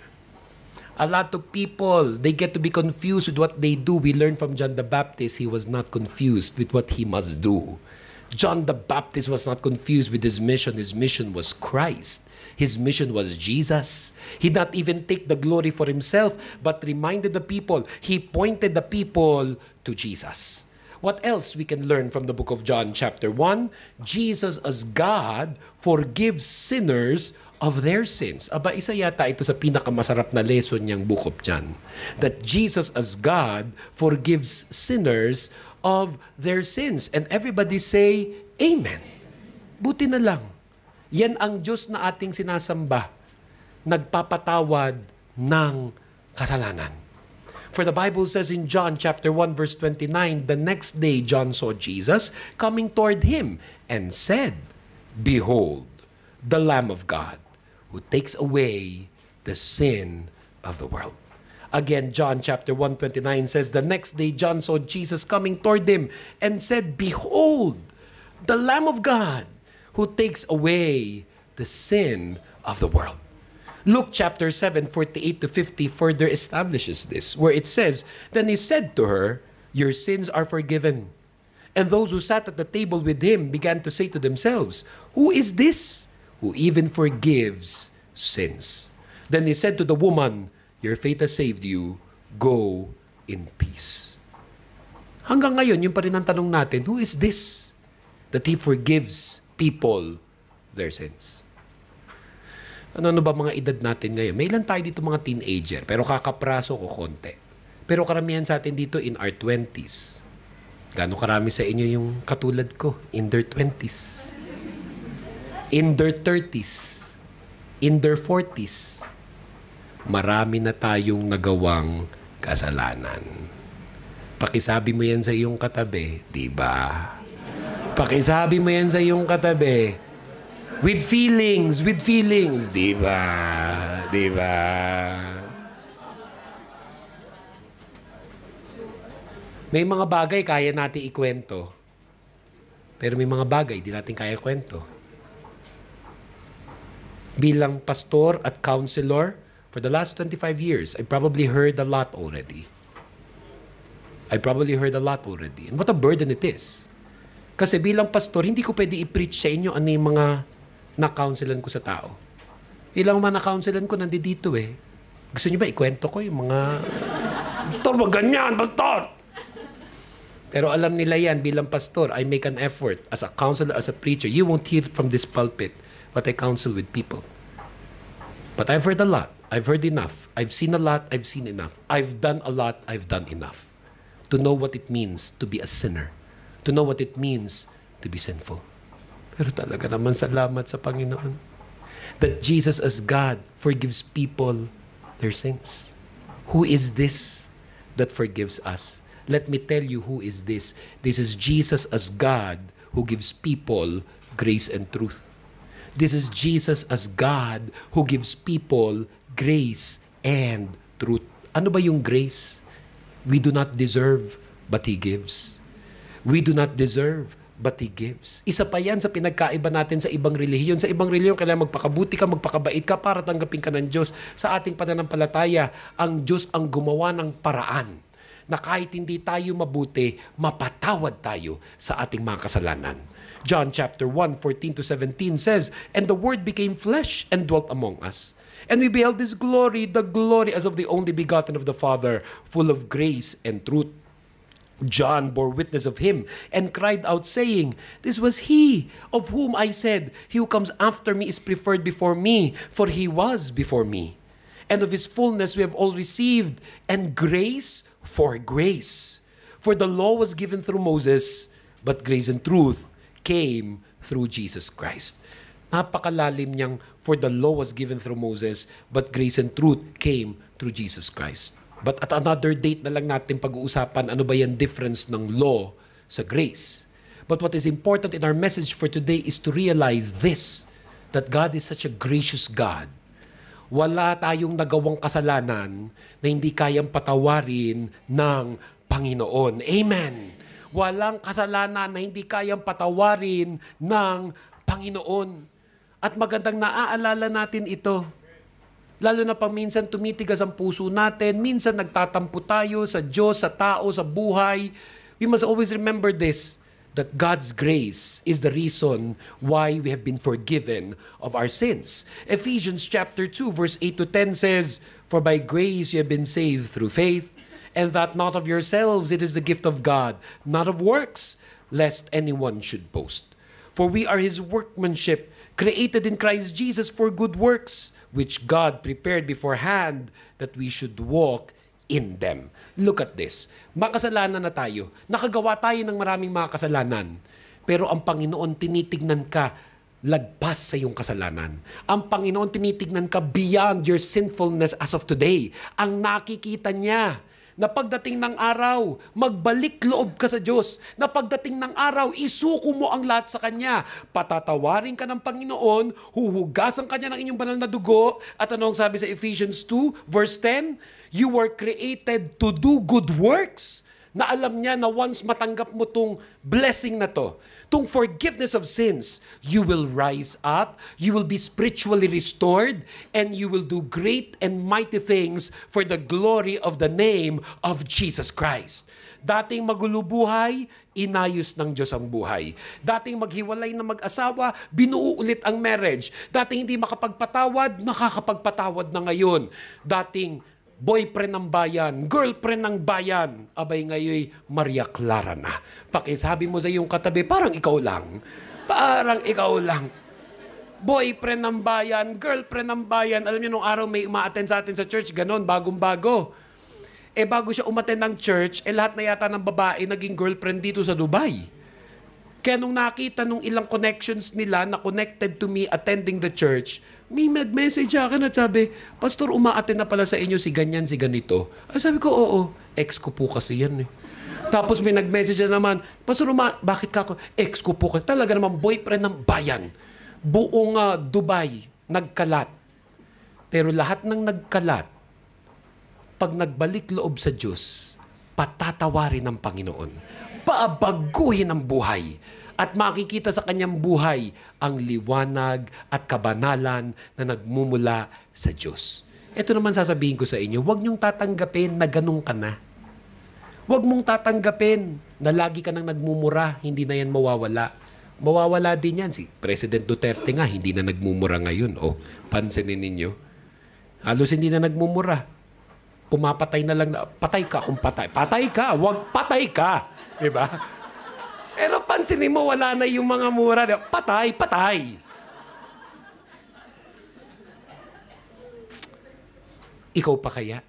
S1: A lot of people, they get to be confused with what they do. We learn from John the Baptist, he was not confused with what he must do. John the Baptist was not confused with his mission. His mission was Christ. His mission was Jesus. He did not even take the glory for himself, but reminded the people. He pointed the people to Jesus. What else we can learn from the book of John chapter 1? Jesus as God forgives sinners of their sins. Aba, isa yata ito sa pinakamasarap na lesson niyang book of John. That Jesus as God forgives sinners of their sins. And everybody say, Amen. Buti na lang. Yan ang Diyos na ating sinasamba. Nagpapatawad ng kasalanan. For the Bible says in John chapter 1 verse 29, the next day John saw Jesus coming toward him and said, "Behold, the Lamb of God who takes away the sin of the world." Again, John chapter 1:29 says, the next day John saw Jesus coming toward him and said, "Behold, the Lamb of God who takes away the sin of the world." Luke chapter 7, 48 to 50 further establishes this, where it says, "Then he said to her, 'Your sins are forgiven.' And those who sat at the table with him began to say to themselves, 'Who is this who even forgives sins?' Then he said to the woman, 'Your faith has saved you. Go in peace.'" Hanggang ngayon, yung pa rin ang tanong natin, who is this that he forgives people their sins? Ano ba mga edad natin ngayon? May ilan tayo dito mga teenager, pero kakapraso ko konti. Pero karamihan sa atin dito in our 20s. Gaano karami sa inyo yung katulad ko? In their 20s. In their 30s. In their 40s. Marami na tayong nagawang kasalanan. Pakisabi mo yan sa iyong katabi, di ba? Pakisabi mo yan sa iyong katabi. With feelings, di ba? Di ba? May mga bagay kaya natin ikwento. Pero may mga bagay di natin kaya kwento. Bilang pastor at counselor, for the last 25 years, I probably heard a lot already. And what a burden it is. Kasi bilang pastor, hindi ko pwede i-preach sa inyo ano yung mga na-counselan ko sa tao. Ilang mga na-counselan ko nandito eh. Gusto niyo ba ikwento ko yung mga... Pastor, wag ganyan, pastor! Pero alam nila yan, bilang pastor, I make an effort as a counselor, as a preacher. You won't hear from this pulpit but I counsel with people. But I've heard a lot. I've heard enough. I've seen a lot. I've seen enough. I've done a lot. I've done enough. To know what it means to be a sinner. To know what it means to be sinful. Pero talaga naman salamat sa Panginoon that Jesus as God forgives people their sins. Who is this that forgives us? Let me tell you who is this. This is Jesus as God who gives people grace and truth. This is Jesus as God who gives people grace and truth. Ano ba yung grace? We do not deserve, but He gives. We do not deserve, but He gives. Isa pa yan sa pinagkaiba natin sa ibang relihiyon. Sa ibang relihiyon, kailangan magpakabuti ka, magpakabait ka para tanggapin ka ng Diyos. Sa ating pananampalataya, ang Diyos ang gumawa ng paraan na kahit hindi tayo mabuti, mapatawad tayo sa ating mga kasalanan. John chapter 1, 14 to 17 says, "And the Word became flesh and dwelt among us. And we beheld His glory, the glory as of the only begotten of the Father, full of grace and truth. John bore witness of Him and cried out, saying, 'This was He of whom I said, He who comes after me is preferred before me, for He was before me. And of His fullness we have all received, and grace for grace. For the law was given through Moses, but grace and truth came through Jesus Christ.'" Napakalalim niyang, for the law was given through Moses, but grace and truth came through Jesus Christ. But at another date na lang natin pag-uusapan ano ba yung difference ng law sa grace. But what is important in our message for today is to realize this, that God is such a gracious God. Wala tayong nagawang kasalanan na hindi kayang patawarin ng Panginoon. Amen. Walang kasalanan na hindi kayang patawarin ng Panginoon. At magandang naaalala natin ito. Lalo na pag minsan tumitigas ang puso natin, minsan nagtatampo tayo sa Diyos, sa tao, sa buhay. We must always remember this, that God's grace is the reason why we have been forgiven of our sins. Ephesians chapter 2 verse 8 to 10 says, "For by grace you have been saved through faith, and that not of yourselves, it is the gift of God, not of works, lest anyone should boast. For we are His workmanship, created in Christ Jesus for good works, which God prepared beforehand that we should walk in them." Look at this. Makasalanan na tayo. Nakagawa tayo ng maraming mga kasalanan. Pero ang Panginoon tinitignan ka lagpas sa iyong kasalanan. Ang Panginoon tinitignan ka beyond your sinfulness as of today. Ang nakikita niya, Na pagdating ng araw, magbalik loob ka sa Diyos. Na pagdating ng araw, isuko mo ang lahat sa Kanya. Patatawarin ka ng Panginoon, huhugasan ka niya ng inyong banal na dugo. At ano ang sabi sa Ephesians 2, verse 10? You were created to do good works. Na alam niya na once matanggap mo tong blessing na to, tong forgiveness of sins, you will rise up, you will be spiritually restored, and you will do great and mighty things for the glory of the name of Jesus Christ. Dating magulo buhay, inayos ng Diyos ang buhay. Dating maghiwalay na mag-asawa, binuo ulit ang marriage. Dating hindi makapagpatawad, nakakapagpatawad na ngayon. Dating boyfriend ng bayan, girlfriend ng bayan, abay ngayon Maria Clara na. Pakisabi mo sa iyong katabi, parang ikaw lang. Parang ikaw lang. Boyfriend ng bayan, girlfriend ng bayan. Alam niyo, nung araw may uma-attend sa atin sa church, ganon, bagong-bago. Bago siya umattend ng church, lahat na yata ng babae naging girlfriend dito sa Dubai. Kaya nung nakita nung ilang connections nila na connected to me attending the church, may mag-message sa akin at sabi, Pastor, uma-attend na pala sa inyo si ganyan, si ganito. Ay, sabi ko, oo. Ex ko po kasi yan eh. Tapos may nag-message na naman, Pastor, bakit ka ako? Ex ko po kasi. Talaga naman, boyfriend ng bayan. Buong Dubai, nagkalat. Pero lahat ng nagkalat, pag nagbalik loob sa Diyos, patatawarin ng Panginoon. Paabaguhin ang buhay at makikita sa kanyang buhay ang liwanag at kabanalan na nagmumula sa Diyos. Ito naman sasabihin ko sa inyo, huwag niyong tatanggapin na ganun ka na. Huwag mong tatanggapin na lagi ka nang nagmumura, hindi na yan mawawala. Mawawala din yan. Si President Duterte nga, hindi na nagmumura ngayon. O, pansinin ninyo. Halos hindi na nagmumura. Pumapatay na lang na, patay ka kung patay. Patay ka, huwag patay ka. Diba? Pero pansinin mo, wala na yung mga mura. Patay, patay. Ikaw pa kaya?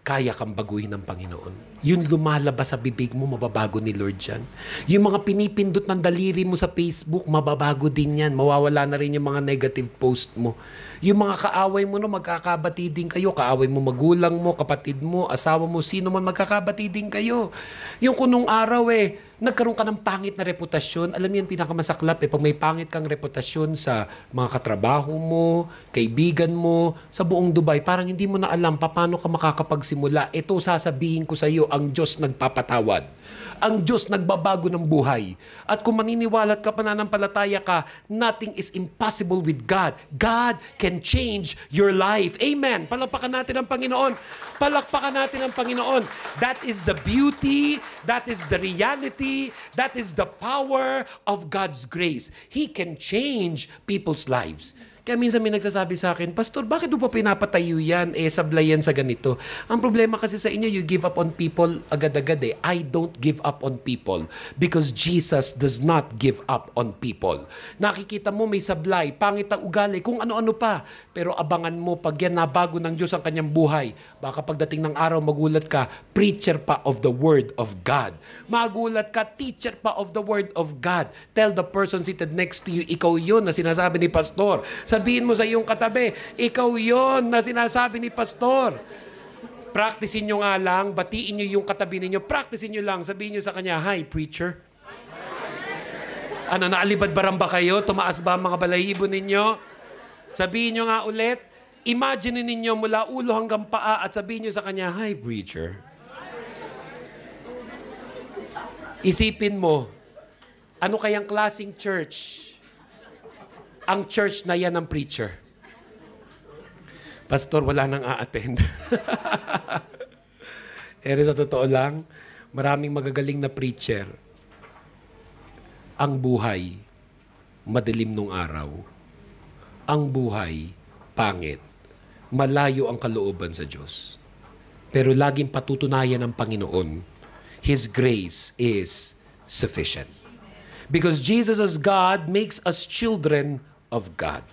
S1: Kaya kang baguhin ng Panginoon. Yung lumalabas sa bibig mo, mababago ni Lord yan. Yung mga pinipindot ng daliri mo sa Facebook, mababago din yan. Mawawala na rin yung mga negative post mo. Yung mga kaaway mo, no, magkakabati din kayo. Kaaway mo, magulang mo, kapatid mo, asawa mo, sino man magkakabati din kayo. Yung kunong araw nagkaroon ka ng pangit na reputasyon. Alam mo yung pinakamasaklap pag may pangit kang reputasyon sa mga katrabaho mo, kaibigan mo, sa buong Dubai, parang hindi mo na alam paano ka makakapagsimula. Ito sasabihin ko sa iyo, ang Diyos nagpapatawad. Ang Diyos nagbabago ng buhay. At kung maniniwala at ka pananampalataya ka, nothing is impossible with God. God can change your life. Amen. Palakpakan natin ang Panginoon. Palakpakan natin ang Panginoon. That is the beauty. That is the reality. That is the power of God's grace. He can change people's lives. Kaya minsan may nagsasabi sa akin, Pastor, bakit mo pa pinapatayo yan? Sablay yan sa ganito. Ang problema kasi sa inyo, you give up on people agad-agad I don't give up on people because Jesus does not give up on people. Nakikita mo may sablay, pangit ang ugali, kung ano-ano pa. Pero abangan mo, pag yan nabago ng Diyos ang kanyang buhay, baka pagdating ng araw magulat ka, preacher pa of the Word of God. Magulat ka, teacher pa of the Word of God. Tell the person seated next to you, ikaw yun na sinasabi ni Pastor. Sabihin mo sa iyong katabi, ikaw yon na sinasabi ni Pastor. Practicein nyo nga lang, batiin nyo yung katabi ninyo, practicein nyo lang, sabihin nyo sa kanya, hi, preacher. Ano, naalibad-baran ba kayo? Tumaas ba ang mga balahibo ninyo? Sabihin nyo nga ulit, imagine ninyo mula ulo hanggang paa at sabihin nyo sa kanya, hi, preacher. Isipin mo, ano kayang klaseng church ang church na yan ng preacher? Pastor, wala nang a-attend. Pero sa totoo lang, maraming magagaling na preacher. Ang buhay, madilim nung araw. Ang buhay, pangit. Malayo ang kalooban sa Diyos. Pero laging patutunayan ng Panginoon, His grace is sufficient. Because Jesus as God makes us children of God.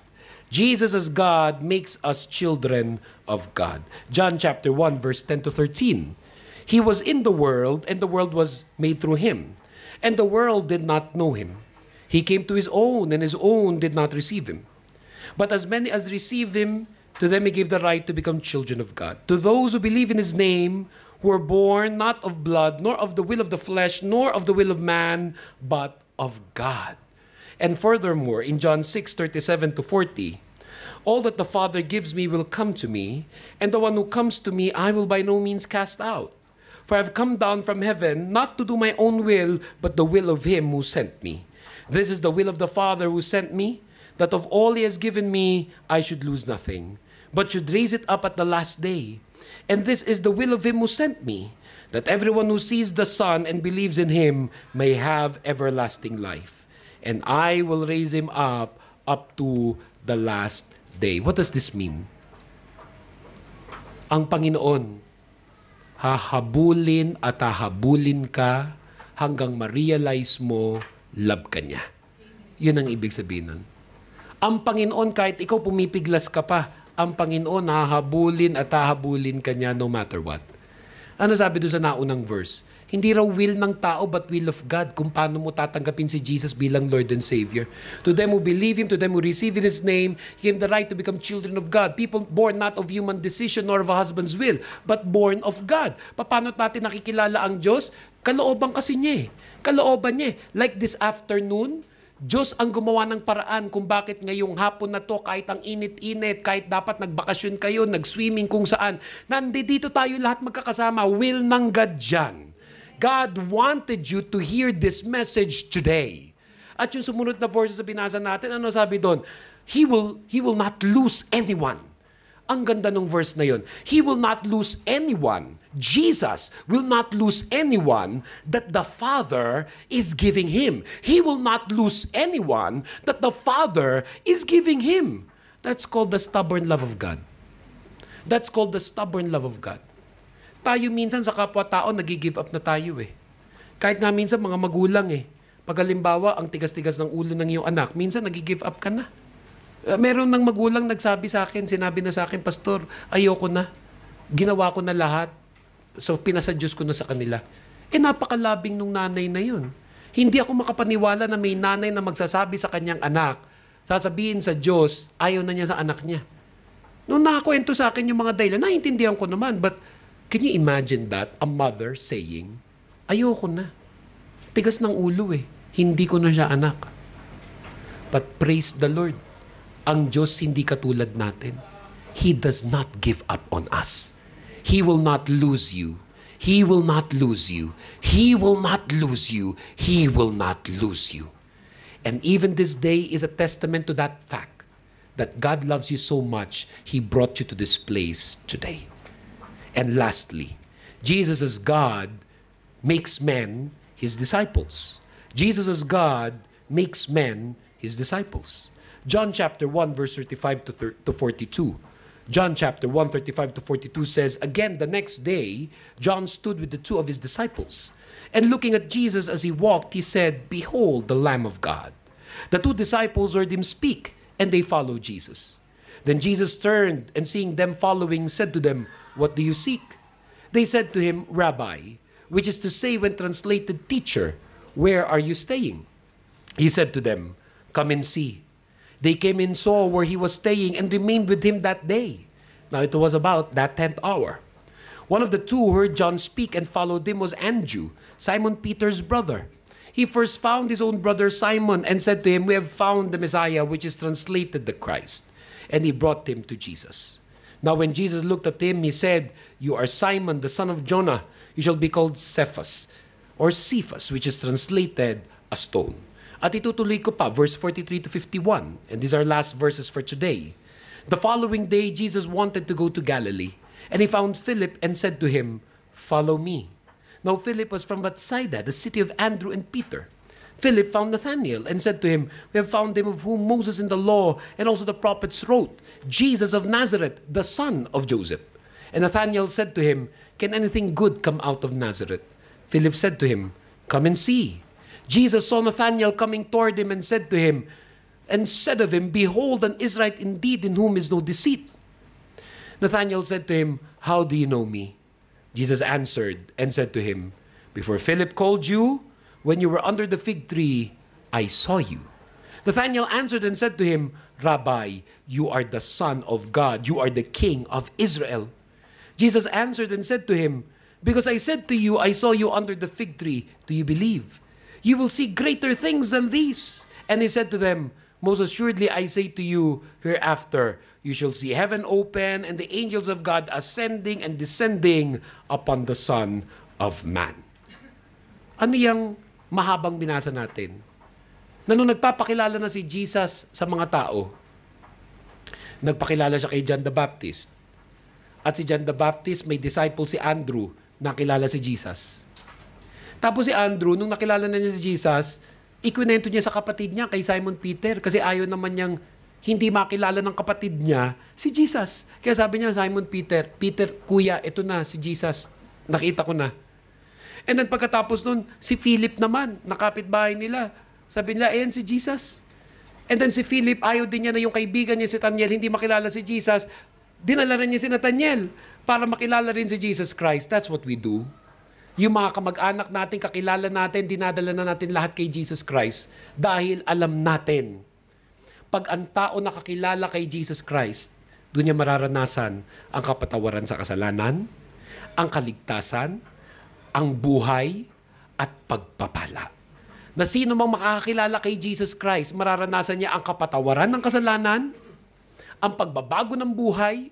S1: Jesus as God makes us children of God. John chapter 1 verse 10 to 13. He was in the world and the world was made through Him. And the world did not know Him. He came to His own and His own did not receive Him. But as many as received Him, to them He gave the right to become children of God. To those who believe in His name, who were born not of blood, nor of the will of the flesh, nor of the will of man, but of God. And furthermore, in John 6:37 to 40, all that the Father gives me will come to me, and the one who comes to me I will by no means cast out. For I have come down from heaven, not to do my own will, but the will of him who sent me. This is the will of the Father who sent me, that of all he has given me I should lose nothing, but should raise it up at the last day. And this is the will of him who sent me, that everyone who sees the Son and believes in him may have everlasting life. And I will raise him up to the last day. What does this mean? Ang Panginoon, hahabulin at hahabulin ka hanggang ma-realize mo, love ka niya. Yun ang ibig sabihin nun. Ang Panginoon, kahit ikaw pumipiglas ka pa, ang Panginoon hahabulin at hahabulin ka niya no matter what. Ano sabi doon sa naunang verse? Hindi raw will ng tao but will of God kung paano mo tatanggapin si Jesus bilang Lord and Savior. To them who believe Him, to them who receive in His name, He gave the right to become children of God. People born not of human decision nor of a husband's will, but born of God. Paano natin nakikilala ang Diyos? Kalooban kasi niya eh. Kalooban niya eh. Like this afternoon, Diyos ang gumawa ng paraan kung bakit ngayong hapon na to, kahit ang init-init, kahit dapat nagbakasyon kayo, nag-swimming kung saan, nandito tayo lahat magkakasama. Will ng God dyan. God wanted you to hear this message today. At yung sumunod na verses na binasa natin, ano sabi doon? He will not lose anyone. Ang ganda ng verse na yun. He will not lose anyone. Jesus will not lose anyone that the Father is giving Him. He will not lose anyone that the Father is giving Him. That's called the stubborn love of God. That's called the stubborn love of God. Tayo minsan sa kapwa-tao, nag-give up na tayo eh. Kahit nga minsan mga magulang eh. Pag halimbawa, ang tigas-tigas ng ulo ng iyong anak, minsan nag-give up ka na. Meron ng magulang nagsabi sa akin, sinabi na sa akin, Pastor, ayoko na. Ginawa ko na lahat. So, pinasadyos ko na sa kanila. Napakalabing nung nanay na yun. Hindi ako makapaniwala na may nanay na magsasabi sa kanyang anak, sasabihin sa Diyos, ayaw na niya sa anak niya. Nung nakakwento sa akin yung mga dahilan, naiintindihan ko naman, but can you imagine that? A mother saying, ayoko na. Tigas ng ulo eh. Hindi ko na siya anak. But praise the Lord. Ang Diyos hindi katulad natin. He does not give up on us. He will not lose you. He will not lose you. He will not lose you. He will not lose you. And even this day is a testament to that fact that God loves you so much, He brought you to this place today. And lastly, Jesus as God makes men His disciples. Jesus as God makes men His disciples. John chapter 1 verse 35 to 42. John chapter 1, 35 to 42 says, again, the next day, John stood with the two of his disciples. And looking at Jesus as he walked, he said, behold, the Lamb of God. The two disciples heard him speak, and they followed Jesus. Then Jesus turned, and seeing them following, said to them, what do you seek? They said to him, Rabbi, which is to say, when translated, teacher, where are you staying? He said to them, come and see. They came and saw where he was staying and remained with him that day. Now it was about that 10th hour. One of the two who heard John speak and followed him was Andrew, Simon Peter's brother. He first found his own brother Simon and said to him, we have found the Messiah, which is translated the Christ. And he brought him to Jesus. Now when Jesus looked at him, he said, you are Simon, the son of Jonah. You shall be called Cephas, or Cephas, which is translated a stone. At itutuloy ko pa, verse 43 to 51. And these are last verses for today. The following day, Jesus wanted to go to Galilee. And he found Philip and said to him, follow me. Now Philip was from Bethsaida, the city of Andrew and Peter. Philip found Nathanael and said to him, we have found him of whom Moses in the law and also the prophets wrote, Jesus of Nazareth, the son of Joseph. And Nathanael said to him, can anything good come out of Nazareth? Philip said to him, come and see. Jesus saw Nathanael coming toward him and said to him, and said of him, behold, an Israelite indeed, in whom is no deceit. Nathanael said to him, how do you know me? Jesus answered and said to him, before Philip called you, when you were under the fig tree, I saw you. Nathanael answered and said to him, Rabbi, you are the Son of God. You are the King of Israel. Jesus answered and said to him, Because I said to you, I saw you under the fig tree. Do you believe? You will see greater things than these. And he said to them, most assuredly I say to you, hereafter you shall see heaven open and the angels of God ascending and descending upon the Son of Man. Ano yung mahabang binasa natin? Na nung nagpapakilala na si Jesus sa mga tao, nagpakilala siya kay John the Baptist. At si John the Baptist, may disciple si Andrew, nakilala si Jesus. Tapos si Andrew, nung nakilala na niya si Jesus, ikwinento niya sa kapatid niya, kay Simon Peter, kasi ayaw naman niyang hindi makilala ng kapatid niya si Jesus. Kaya sabi niya, Simon Peter, Peter, kuya, ito na si Jesus, nakita ko na. And then pagkatapos nun, si Philip naman, nakapitbahay nila. Sabi nila, ayan si Jesus. And then si Philip, ayaw din niya na yung kaibigan niya si Nathaniel, hindi makilala si Jesus. Dinala rin niya si Nathaniel para makilala rin si Jesus Christ. That's what we do. Yung mga kamag-anak natin, kakilala natin, dinadala na natin lahat kay Jesus Christ dahil alam natin. Pag ang tao nakakilala kay Jesus Christ, doon niya mararanasan ang kapatawaran sa kasalanan, ang kaligtasan, ang buhay, at pagpapala. Na sino mang makakakilala kay Jesus Christ, mararanasan niya ang kapatawaran ng kasalanan, ang pagbabago ng buhay,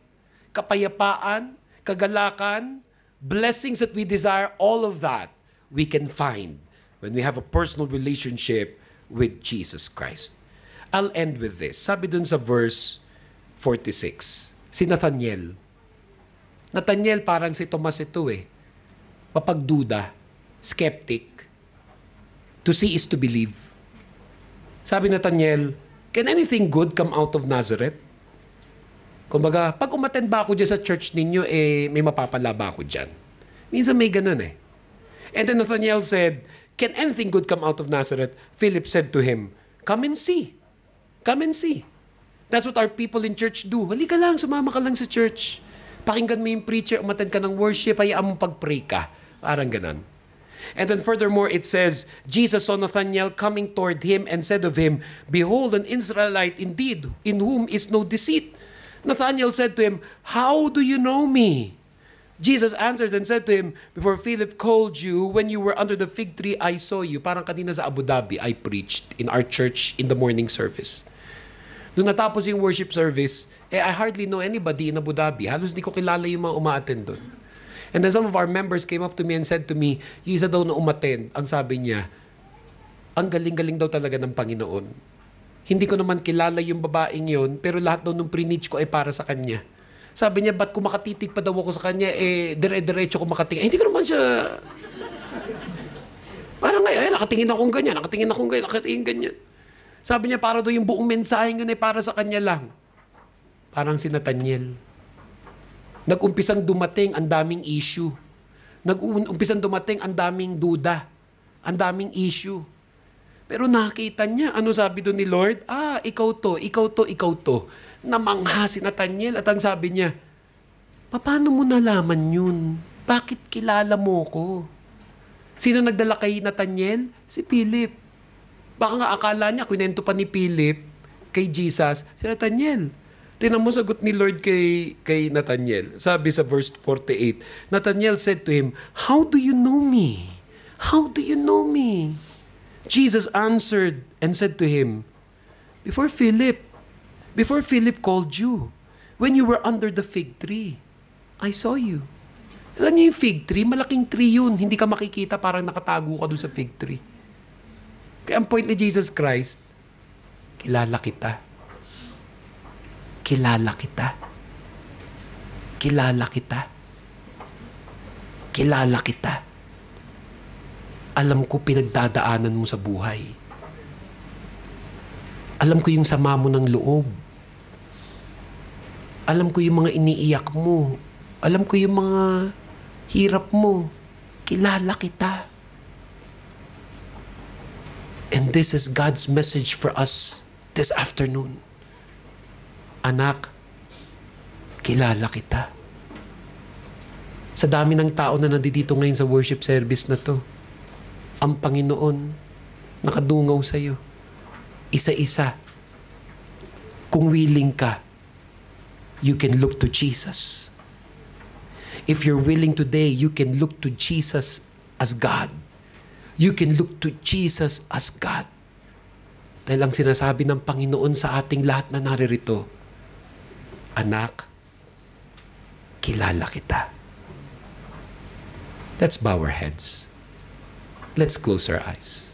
S1: kapayapaan, kagalakan, blessings that we desire, all of that we can find when we have a personal relationship with Jesus Christ. I'll end with this. Sabi dun sa verse 46, si Nathaniel. Nathaniel parang si Tomas ito eh. Mapagduda, skeptic. To see is to believe. Sabi Nathaniel, can anything good come out of Nazareth? Kumbaga, pag umattend ba ako dyan sa church ninyo, may mapapala ba ako dyan? Minsan may ganun eh. And then Nathaniel said, can anything good come out of Nazareth? Philip said to him, come and see. Come and see. That's what our people in church do. Halika lang, sumama ka lang sa church. Pakinggan mo yung preacher, umattend ka ng worship, hayaan mo pag-pray ka. Parang ganun. And then furthermore, it says, Jesus saw Nathanael coming toward him and said of him, behold, an Israelite indeed, in whom is no deceit. Nathanael said to him, how do you know me? Jesus answered and said to him, before Philip called you, when you were under the fig tree, I saw you. Parang kanina sa Abu Dhabi, I preached in our church in the morning service. Nung natapos yung worship service, I hardly know anybody in Abu Dhabi. Halos di ko kilala yung mga umaattend doon. And then some of our members came up to me and said to me, yung isa daw na umattend, ang sabi niya, ang galing-galing daw talaga ng Panginoon. Hindi ko naman kilala yung babaeng yun, pero lahat daw nung pre-niche ko ay para sa kanya. Sabi niya, ba't kung makatitig pa daw ako sa kanya, dire-diretso ko makatingin. Hindi ko naman siya... Parang ngayon, nakatingin akong ganyan, nakatingin ganyan. Sabi niya, para daw yung buong mensaheng yun ay para sa kanya lang. Parang si Nathaniel. Nag-umpisang dumating ang daming issue. Nag-umpisang dumating ang daming duda. Ang daming issue. Pero nakita niya, ano sabi doon ni Lord? Ikaw to. Namangha si Nathaniel at ang sabi niya, paano mo nalaman yun? Bakit kilala mo ko? Sino nagdala kay Nathaniel? Si Philip. Baka nga akala niya, kwento pa ni Philip kay Jesus, si Nathaniel. Tingnan mo sagot ni Lord kay Nathaniel. Sabi sa verse 48, Nathaniel said to him, how do you know me? How do you know me? Jesus answered and said to him, before Philip called you, when you were under the fig tree, I saw you. Alam niyo yung fig tree? Malaking tree yun. Hindi ka makikita, parang nakatago ka doon sa fig tree. Kaya ang point ni Jesus Christ, kilala kita. Kilala kita. Kilala kita. Kilala kita. Alam ko pinagdadaanan mo sa buhay. Alam ko yung sama mo ng loob. Alam ko yung mga iniiyak mo. Alam ko yung mga hirap mo. Kilala kita. And this is God's message for us this afternoon. Anak, kilala kita. Sa dami ng tao na nandito ngayon sa worship service na to, ang Panginoon nakadungaw sa iyo. Isa-isa. Kung willing ka, you can look to Jesus. If you're willing today, you can look to Jesus as God. You can look to Jesus as God. Dahil ang sinasabi ng Panginoon sa ating lahat na naririto, anak, kilala kita. Let's bow our heads. Let's close our eyes.